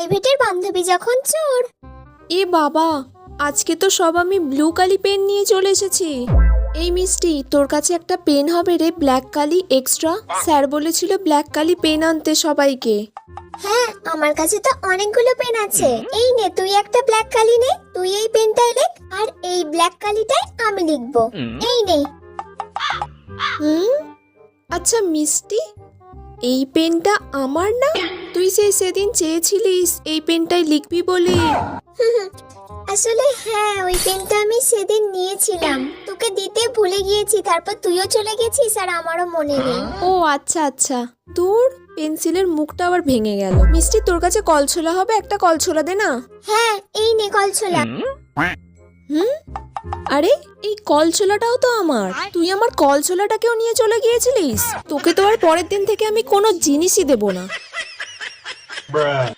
প্রাইভেটের বান্ধবী যখন চোর। এ বাবা, আজকে তো সব আমি ব্লু কালি পেন নিয়ে চলে এসেছি। এই মিষ্টি, তোর কাছে একটা পেন হবে রে, ব্ল্যাক কালি এক্সট্রা। স্যার বলেছিল ব্ল্যাক কালি পেন আনতে সবাইকে। হ্যাঁ, আমার কাছে তো অনেকগুলো পেন আছে। এই নে, তুই একটা ব্ল্যাক কালি নে, তুই এই পেনটাই লেখ, আর এই ব্ল্যাক কালিটাই আমি লিখবো। এই নে। আচ্ছা মিষ্টি, এই পেনটা আমার না? তুই সেদিন চেয়েছিলিস এই পেনটাই লিখবি বলে। আসলে হ্যাঁ, ওই পেনটা আমি সেদিন নিয়েছিলাম, তোকে দিতে ভুলে গিয়েছি, তারপর তুইও চলে গেছিস আর আমারও মনে নেই। ও আচ্ছা আচ্ছা, তোর পেন্সিলের মুখটা আবার ভেঙে গেল। মিষ্টি, তোর কাছে কলছোলা হবে? একটা কলছোলা দে না। হ্যাঁ, এই নে কলছোলা। আরে, এই কলছোলাটাও তো আমার। তুই আমার কলছোলাটাকেও নিয়ে চলে গিয়েছিলিস। তোকে তো আর পরের দিন থেকে আমি কোনো জিনিসই দেব না।